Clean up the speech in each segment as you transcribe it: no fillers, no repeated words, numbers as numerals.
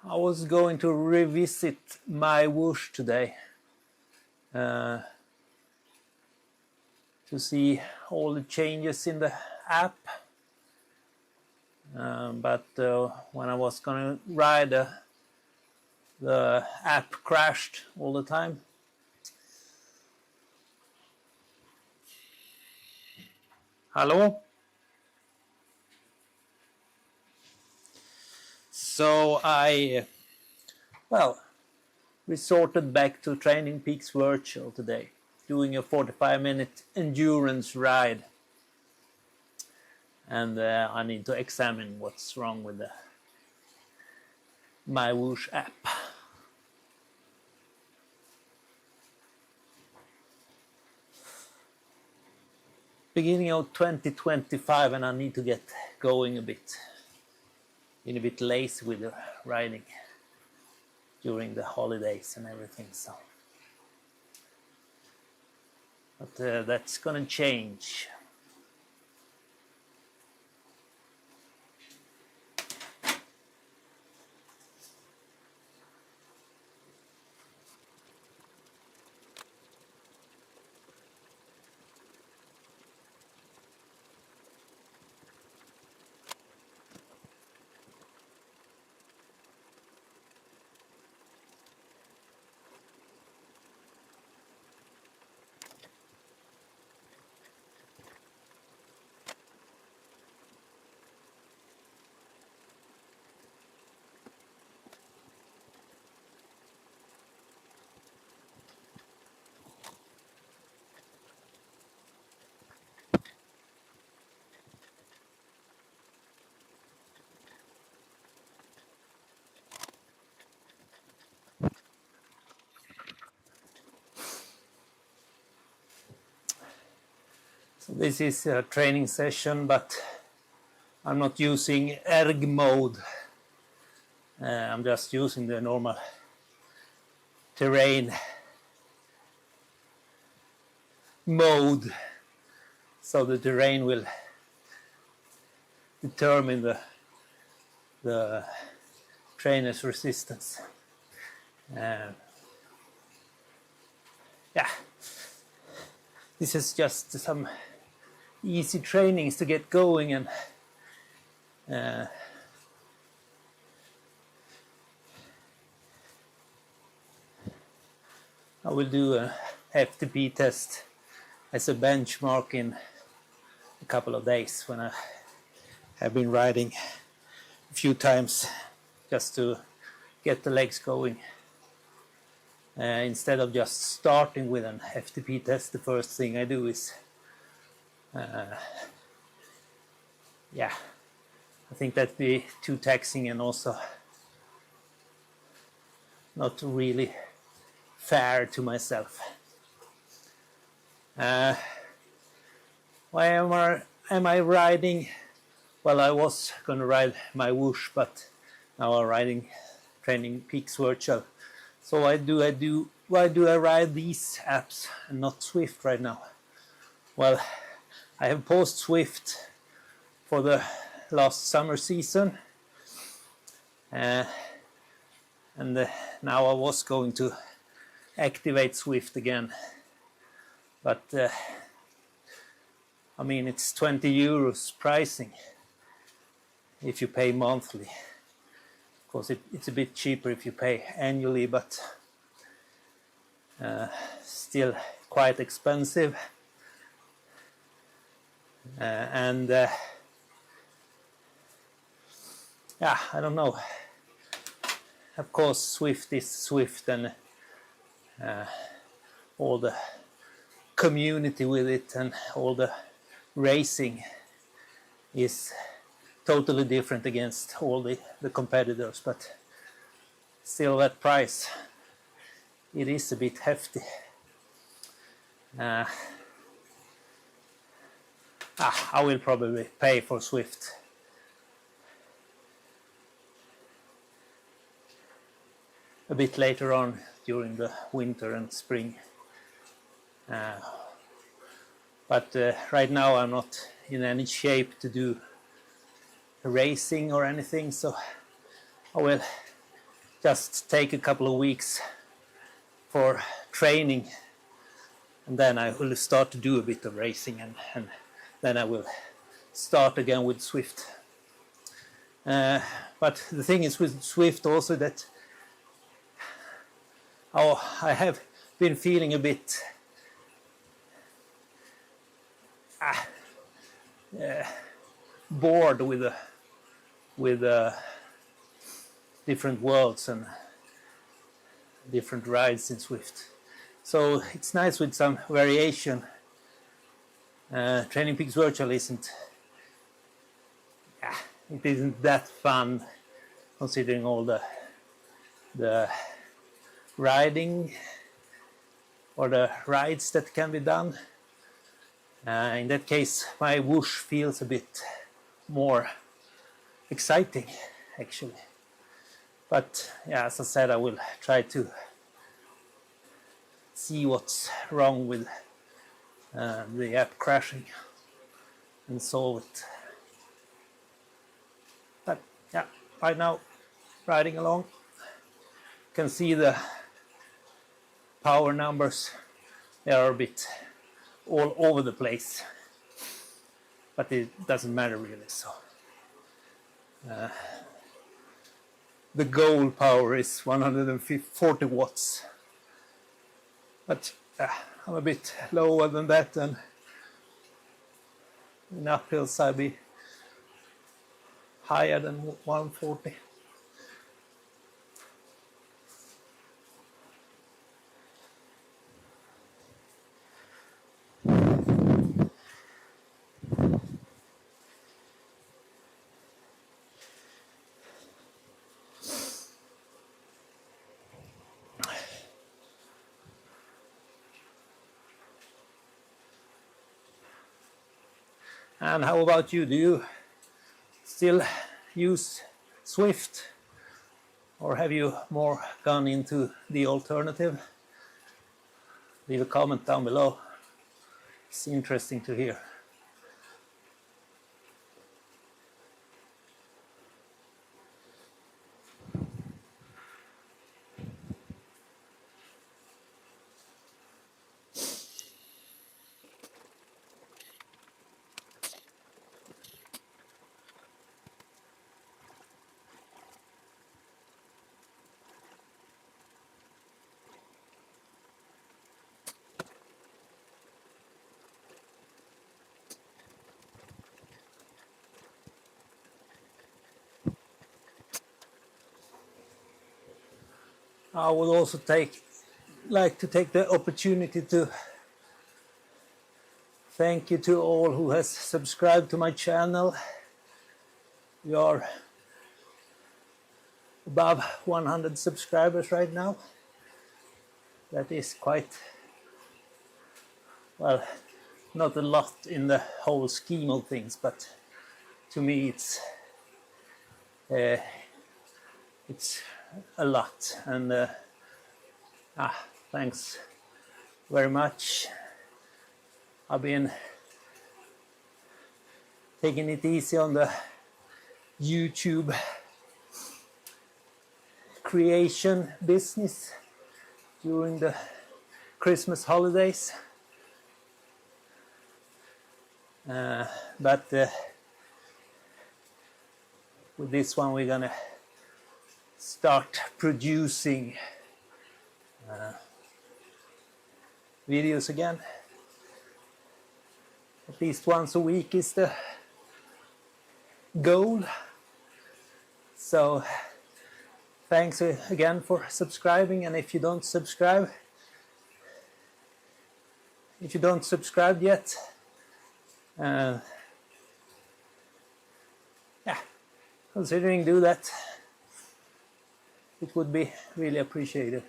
I was going to revisit MyWhoosh today to see all the changes in the app, but when I was going to ride, the app crashed all the time. Hello? So I, resorted back to TrainingPeaks Virtual today, doing a 45-minute endurance ride. And I need to examine what's wrong with the MyWhoosh app. Beginning of 2025, and I need to get going a bit. Been a bit lazy with the riding during the holidays and everything, so. But that's gonna change. This is a training session, but I'm not using erg mode. I'm just using the normal terrain mode. So the terrain will determine the trainer's resistance. Yeah. This is just some easy trainings to get going, and I will do a FTP test as a benchmark in a couple of days when I have been riding a few times just to get the legs going. Instead of just starting with an FTP test, the first thing I do is I think that'd be too taxing and also not really fair to myself. Why am I riding? Well, I was going to ride MyWhoosh, but now I'm riding TrainingPeaks Virtual. So why do I ride these apps and not Zwift right now? Well, I have paused Zwift for the last summer season, and now I was going to activate Zwift again, but I mean, it's 20 euros pricing if you pay monthly. Of course, it's a bit cheaper if you pay annually, but still quite expensive. I don't know. Of course, Zwift is Zwift, and all the community with it and all the racing is totally different against all the competitors, but still that price, it is a bit hefty. I will probably pay for Zwift. A bit later on during the winter and spring. But right now I'm not in any shape to do racing or anything, so I will just take a couple of weeks for training, and then I will start to do a bit of racing, and then I will start again with Zwift. But the thing is with Zwift also that I have been feeling a bit bored with different worlds and different rides in Zwift. So it's nice with some variation. TrainingPeaks Virtual isn't that fun, considering all the riding or the rides that can be done. In that case, MyWhoosh feels a bit more exciting, actually. But yeah, as I said, I will try to see what's wrong with the app crashing and solve it. But yeah, right now, riding along, you can see the power numbers. They are a bit all over the place, but it doesn't matter really. So the goal power is 140 watts, but I'm a bit lower than that, and in uphills I'll be higher than 140. And how about you? Do you still use Zwift, or have you more gone into the alternative? Leave a comment down below. It's interesting to hear. I would also like to take the opportunity to thank you to all who has subscribed to my channel. We are above 100 subscribers right now. That is quite, well, not a lot in the whole scheme of things, but to me it's a lot, and thanks very much. I've been taking it easy on the YouTube creation business during the Christmas holidays, but with this one we're gonna start producing videos again. At least once a week is the goal. So thanks again for subscribing, and if you don't subscribe yet, considering do that. It would be really appreciated.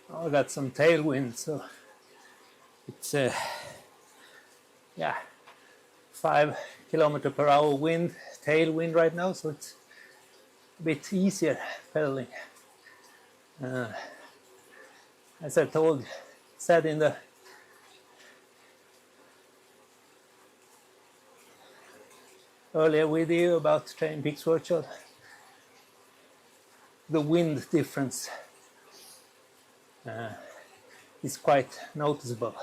I got some tailwind, so it's yeah, 5 km/h wind, tailwind right now, so it's a bit easier pedaling. As I said in the earlier video about TrainingPeaks Virtual, the wind difference is quite noticeable.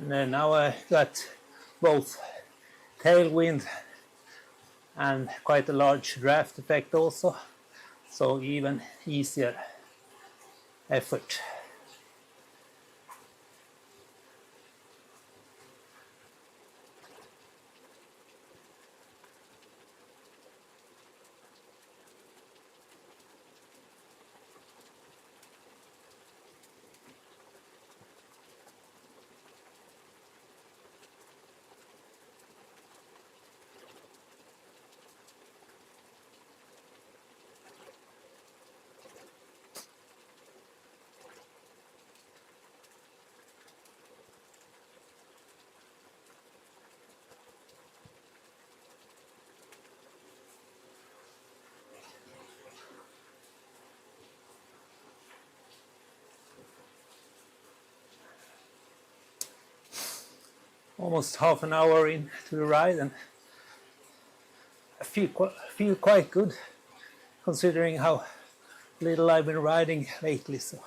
And then now I got both tailwind and quite a large draft effect also, so even easier effort. Almost half an hour into the ride, and I feel quite good considering how little I've been riding lately. So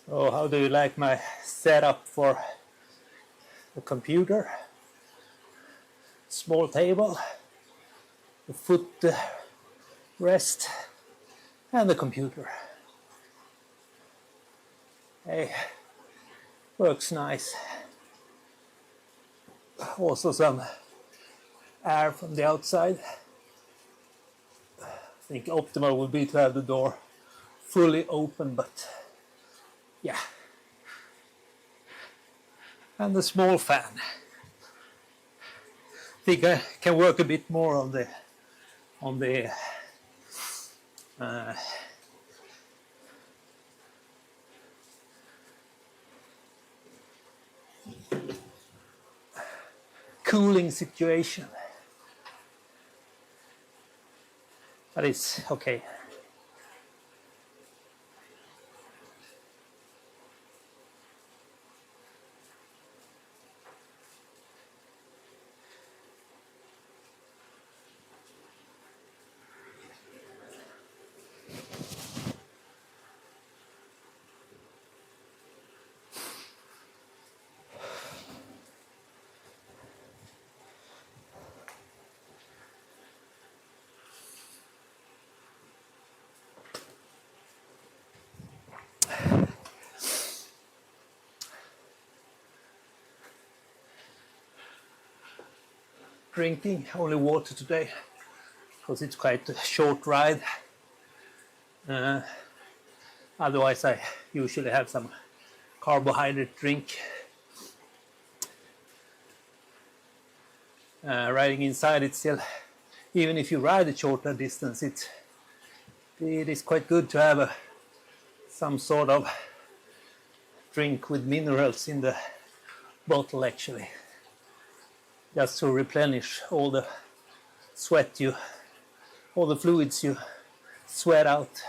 how do you like my setup for the computer? Small table, the foot rest, and the computer. Hey, works nice. Also some air from the outside. I think optimal would be to have the door fully open, but yeah. And the small fan. I think I can work a bit more on the cooling situation. But it's okay. Drinking only water today because it's quite a short ride. Otherwise I usually have some carbohydrate drink. Riding inside, it's still, even if you ride a shorter distance, it is quite good to have some sort of drink with minerals in the bottle actually. Just to replenish all the sweat all the fluids you sweat out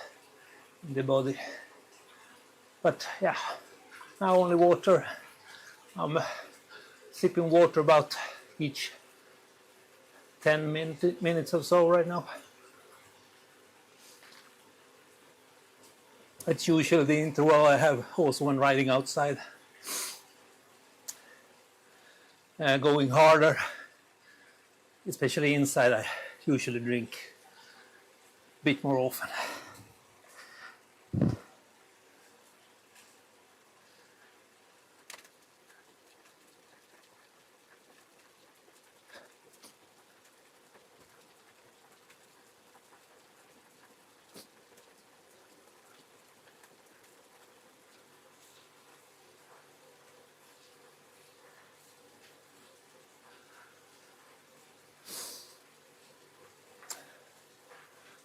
in the body. But yeah, now only water. I'm sipping water about each 10 minutes or so right now. That's usually the interval I have also when riding outside. Going harder, especially inside, I usually drink a bit more often.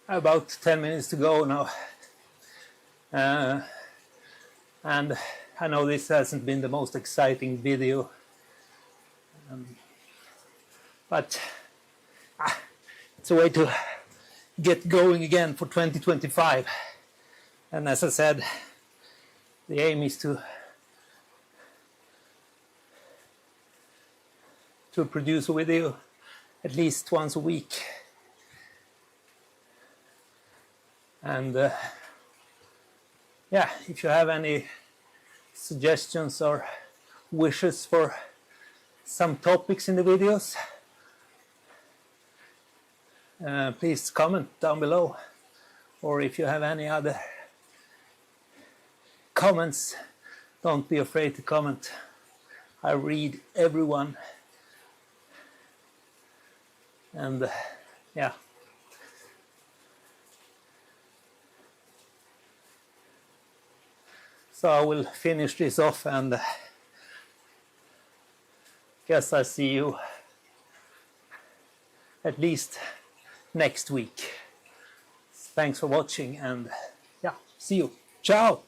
About 10 minutes to go now, and I know this hasn't been the most exciting video, but it's a way to get going again for 2025. And as I said, the aim is to produce a video at least once a week. And yeah, if you have any suggestions or wishes for some topics in the videos, please comment down below. Or if you have any other comments, don't be afraid to comment. I read everyone. And yeah. So I will finish this off, and guess I'll see you at least next week. Thanks for watching, and yeah, see you. Ciao!